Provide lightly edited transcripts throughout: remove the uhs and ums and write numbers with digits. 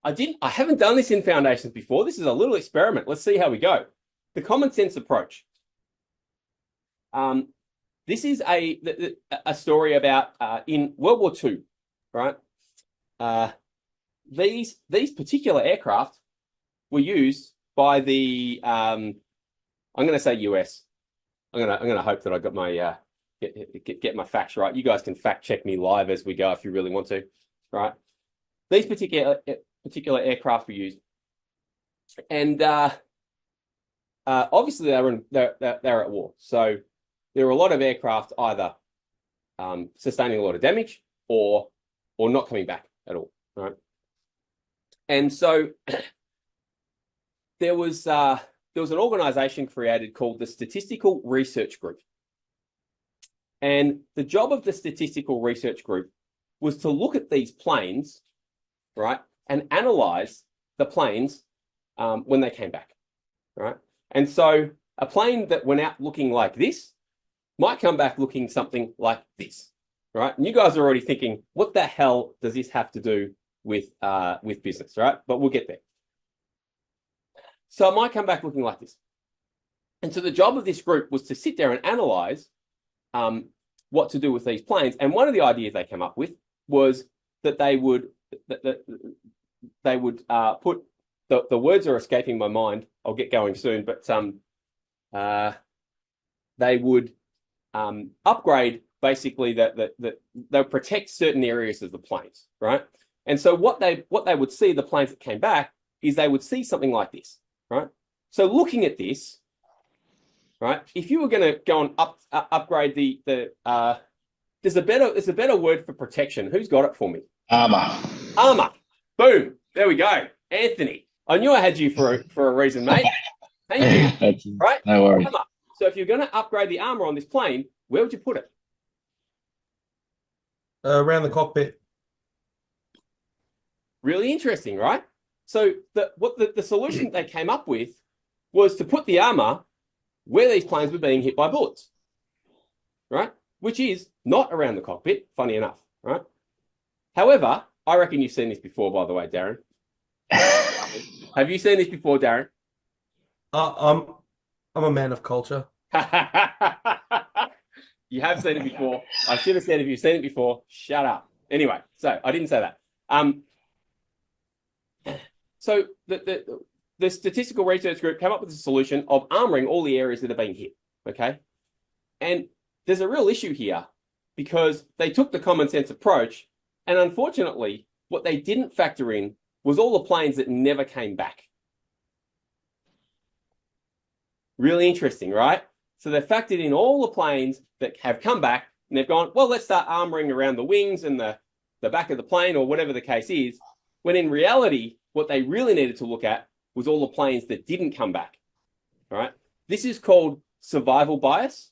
I haven't done this in foundations before. This is a little experiment. Let's see how we go. The common sense approach. This is a story about in World War II, right? These particular aircraft were used by the I'm going to say US. I'm going to hope that I got my get my facts right. You guys can fact check me live as we go if you really want to, right? These particular aircraft were used, and obviously they're at war. So there are a lot of aircraft either sustaining a lot of damage or not coming back at all, right? And so there was an organization created called the Statistical Research Group. And the job of the Statistical Research Group was to look at these planes, right, and analyze the planes when they came back, right? And so a plane that went out looking like this might come back looking something like this, right? And you guys are already thinking, what the hell does this have to do with business, right? But we'll get there. So it might come back looking like this. And so the job of this group was to sit there and analyze what to do with these planes. And one of the ideas they came up with was that they would put the words are escaping my mind. I'll get going soon, but they would upgrade basically that they'll protect certain areas of the planes, right? And so what they would see, the planes that came back, is they would see something like this, right? So looking at this, right, if you were going to go and upgrade there's a better word for protection. Who's got it for me? Armor. Boom. There we go. Anthony. I knew I had you for a reason, mate. Thank you. Right? No worries. Armor. So if you're going to upgrade the armor on this plane, where would you put it? Around the cockpit. Really interesting, right? So the solution they came up with was to put the armor where these planes were being hit by bullets, right? Which is not around the cockpit, funny enough, right? However, I reckon you've seen this before, by the way, Darren. Have you seen this before, Darren? I'm a man of culture. You have seen it before. I should have said if you've seen it before, shut up. Anyway, so I didn't say that. So the Statistical Research Group came up with a solution of armoring all the areas that are being hit, okay? And there's a real issue here because they took the common sense approach, and unfortunately, what they didn't factor in was all the planes that never came back. Really interesting, right? So they factored in all the planes that have come back, and they've gone, well, let's start armoring around the wings and the back of the plane or whatever the case is, when in reality, what they really needed to look at was all the planes that didn't come back, right? This is called survival bias.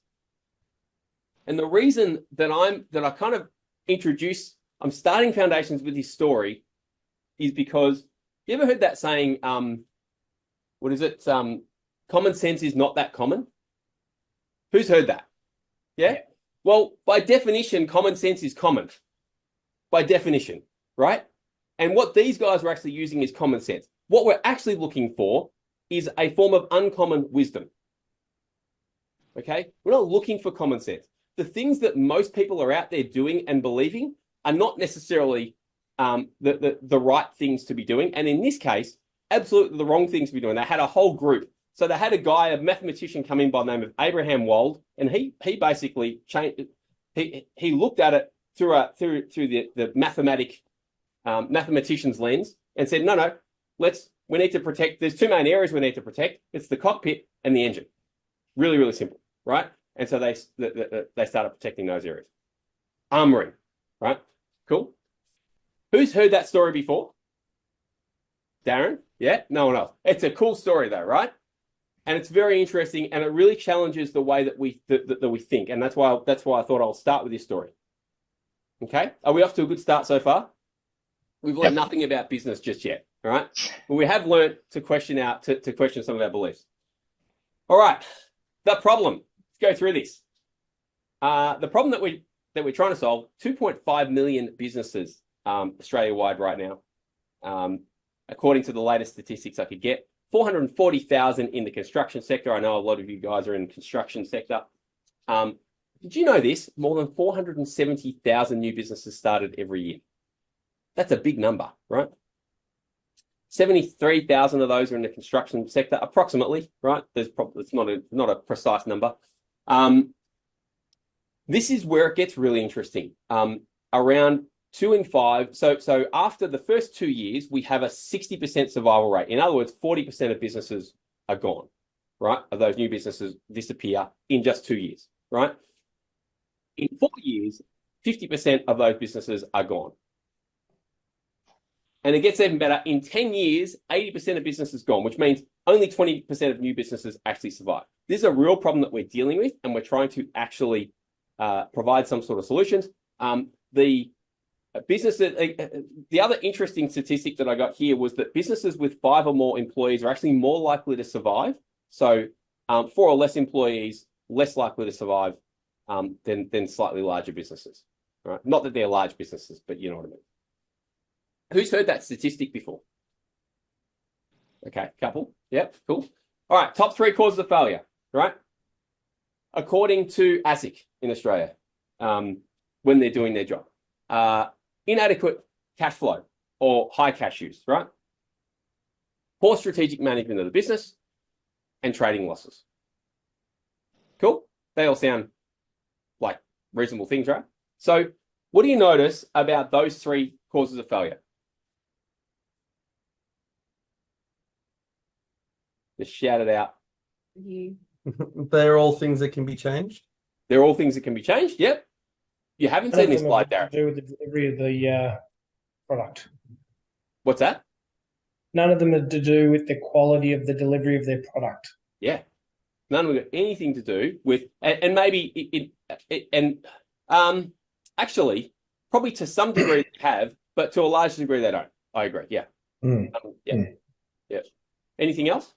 And the reason that I kind of I'm starting foundations with this story is because you ever heard that saying, what is it? Common sense is not that common. Who's heard that? Yeah? Well, by definition, common sense is common. By definition, right? And what these guys are actually using is common sense. What we're actually looking for is a form of uncommon wisdom. Okay? We're not looking for common sense. The things that most people are out there doing and believing are not necessarily the right things to be doing. And in this case, absolutely the wrong things to be doing. They had a whole group. So they had a mathematician come in by the name of Abraham Wald, and he basically changed. He looked at it through the mathematician's lens and said, no, we need to protect. There's two main areas we need to protect. It's the cockpit and the engine. Really, really simple, right? And so they started protecting those areas. Armoring, right? Cool. Who's heard that story before? Darren? Yeah? No one else. It's a cool story though, right? And it's very interesting, and it really challenges the way that we think. And that's why I thought I'll start with this story. Okay? Are we off to a good start so far? We've learned nothing about business just yet. All right? But we have learned to question some of our beliefs. All right. The problem. Let's go through this. The problem that we're trying to solve, 2.5 million businesses Australia-wide right now. according to the latest statistics I could get. 440,000 in the construction sector. I know a lot of you guys are in the construction sector. Did you know this? More than 470,000 new businesses started every year. That's a big number, right? 73,000 of those are in the construction sector, approximately, right? It's not a precise number. This is where it gets really interesting. Around 2 in 5. So after the first 2 years, we have a 60% survival rate. In other words, 40% of businesses are gone, right? Of those new businesses disappear in just 2 years, right? In 4 years, 50% of those businesses are gone. And it gets even better. In 10 years, 80% of businesses gone, which means only 20% of new businesses actually survive. This is a real problem that we're dealing with, and we're trying to actually provide some sort of solutions. The other interesting statistic that I got here was that businesses with 5 or more employees are actually more likely to survive. So 4 or less employees, less likely to survive than slightly larger businesses. Right? Not that they're large businesses, but you know what I mean. Who's heard that statistic before? Okay, couple. Yep, cool. All right, top 3 causes of failure, right? According to ASIC in Australia, when they're doing their job. Inadequate cash flow or high cash use, right? Poor strategic management of the business and trading losses. Cool? They all sound like reasonable things, right? So what do you notice about those 3 causes of failure? Just shout it out. They're all things that can be changed. They're all things that can be changed. Yep. You haven't seen this slide, Darren. To do with the delivery of the product. What's that? None of them are to do with the quality of the delivery of their product. Yeah. None of them got anything to do with, and maybe actually, probably to some degree they have, but to a large degree they don't. I agree. Yeah. Yeah. Yeah. Anything else?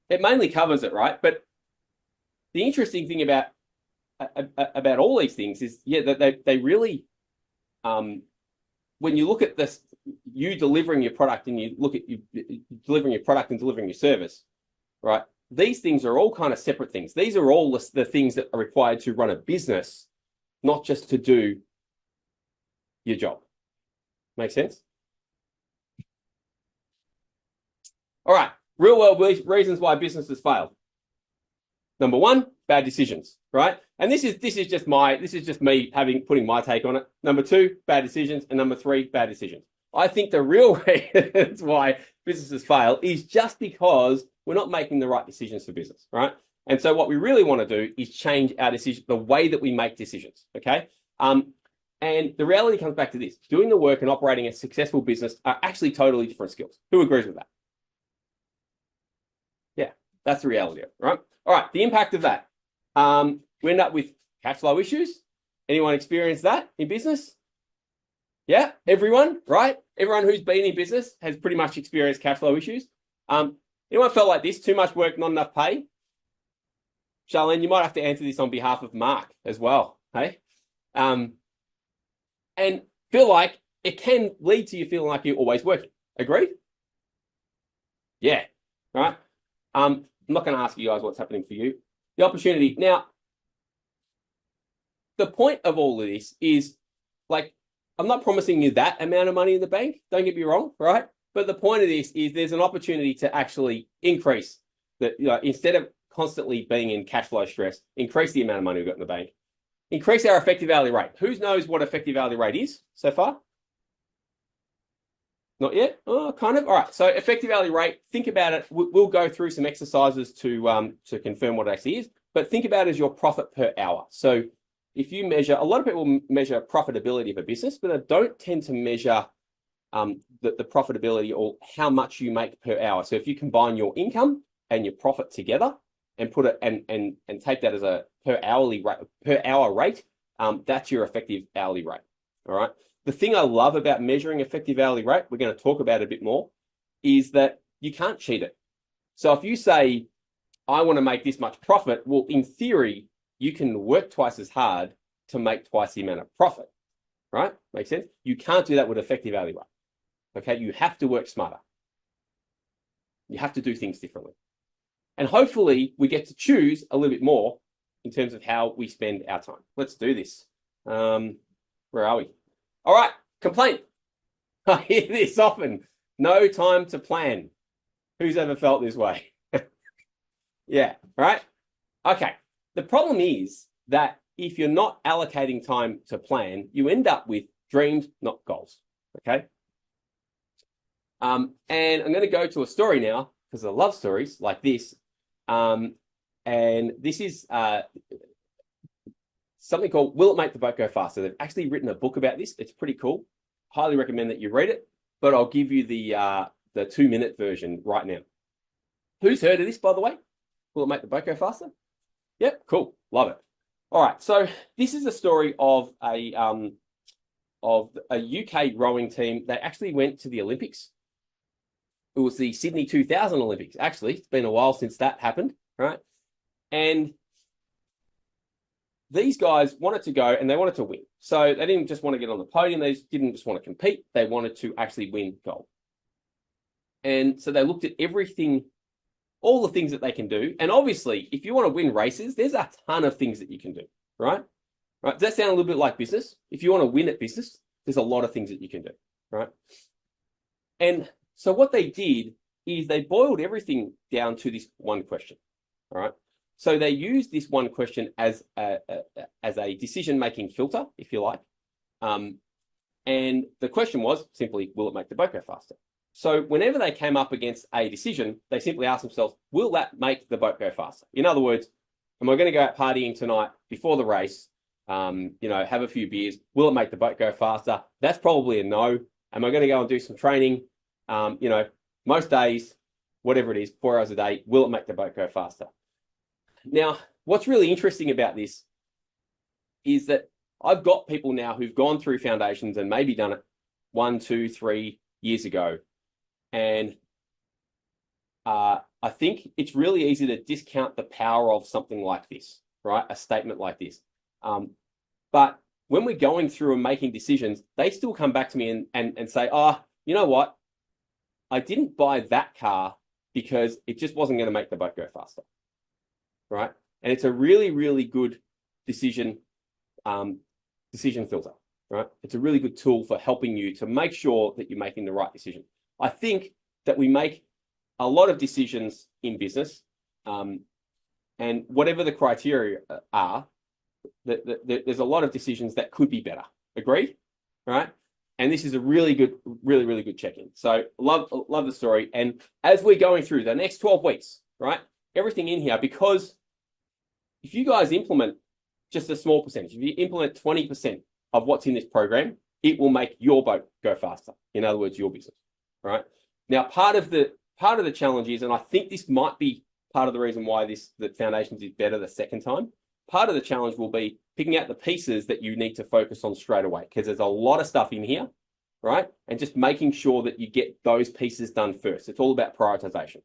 It mainly covers it, right? But the interesting thing about all these things is, yeah, that they really, when you look at this, you delivering your product and you look at you delivering your product and delivering your service, right? These things are all kind of separate things. These are all the things that are required to run a business, not just to do your job. Make sense? All right. Real world reasons why businesses fail. Number 1, bad decisions, right? And this is just me putting my take on it. Number 2, bad decisions, and number 3, bad decisions. I think the real reasons why businesses fail is just because we're not making the right decisions for business, right? And so what we really want to do is change our decision, the way that we make decisions, okay? And the reality comes back to this. Doing the work and operating a successful business are actually totally different skills. Who agrees with that? Yeah, that's the reality of it, right? All right, the impact of that. We end up with cash flow issues. Anyone experience that in business? Yeah, everyone, right? Everyone who's been in business has pretty much experienced cash flow issues. Anyone felt like this? Too much work, not enough pay? Charlene, you might have to answer this on behalf of Mark as well, hey? And feel like it can lead to you feeling like you're always working. Agreed? Yeah, right? I'm not going to ask you guys what's happening for you. The opportunity. Now, the point of all of this is, like, I'm not promising you that amount of money in the bank. Don't get me wrong, right? But the point of this is there's an opportunity to actually increase the, instead of constantly being in cash flow stress, increase the amount of money we've got in the bank. Increase our effective hourly rate. Who knows what effective hourly rate is so far? Not yet? Oh, kind of. All right. So effective hourly rate, think about it. We'll go through some exercises to confirm what it actually is, but think about it as your profit per hour. So if you measure, a lot of people measure profitability of a business, but they don't tend to measure the profitability or how much you make per hour. So if you combine your income and your profit together and put it and take that as a per hour rate, that's your effective hourly rate. All right. The thing I love about measuring effective hourly rate, we're going to talk about it a bit more, is that you can't cheat it. So if you say, I want to make this much profit, well, in theory, you can work twice as hard to make twice the amount of profit. right? Makes sense? You can't do that with effective alleyway. Okay, you have to work smarter. You have to do things differently. And hopefully we get to choose a little bit more in terms of how we spend our time. Let's do this. Where are we? All right, complaint. I hear this often. No time to plan. Who's ever felt this way? Yeah, right? Okay. The problem is that if you're not allocating time to plan, you end up with dreams, not goals. Okay. And I'm going to go to a story now because I love stories like this. And this is something called Will It Make the Boat Go Faster? They've actually written a book about this. It's pretty cool. Highly recommend that you read it, but I'll give you the 2-minute version right now. Who's heard of this, by the way? Will it make the boat go faster? Yep, cool. Love it. All right, so this is a story of a UK rowing team. They actually went to the Olympics. It was the Sydney 2000 Olympics. Actually, it's been a while since that happened, right? And these guys wanted to go and they wanted to win. So they didn't just want to get on the podium. They didn't just want to compete. They wanted to actually win gold. And so they looked at everything, all the things that they can do. And obviously, if you want to win races, there's a ton of things that you can do, right? Right? Does that sound a little bit like business? If you want to win at business, there's a lot of things that you can do, right? And so what they did is they boiled everything down to this one question, all right? So they used this one question as a decision-making filter, if you like. And the question was simply, will it make the boat go faster? So whenever they came up against a decision, they simply asked themselves, will that make the boat go faster? In other words, am I going to go out partying tonight before the race, have a few beers? Will it make the boat go faster? That's probably a no. Am I going to go and do some training? Most days, whatever it is, 4 hours a day, will it make the boat go faster? Now, what's really interesting about this is that I've got people now who've gone through foundations and maybe done it 1, 2, 3 years ago. And I think it's really easy to discount the power of something like this, right? A statement like this. But when we're going through and making decisions, they still come back to me and say, oh, you know what? I didn't buy that car because it just wasn't going to make the boat go faster, right? And it's a really, really good decision filter, right? It's a really good tool for helping you to make sure that you're making the right decision. I think that we make a lot of decisions in business, and whatever the criteria are, there's a lot of decisions that could be better. Agreed? Right? And this is a really good, really, really good check-in. So love the story. And as we're going through the next 12 weeks, right, everything in here, because if you guys implement just a small percentage, if you implement 20% of what's in this program, it will make your boat go faster. In other words, your business, right? Now, part of the challenge is, and I think this might be part of the reason why the Foundations is better the second time. Part of the challenge will be picking out the pieces that you need to focus on straight away, because there's a lot of stuff in here, right? And just making sure that you get those pieces done first. It's all about prioritization.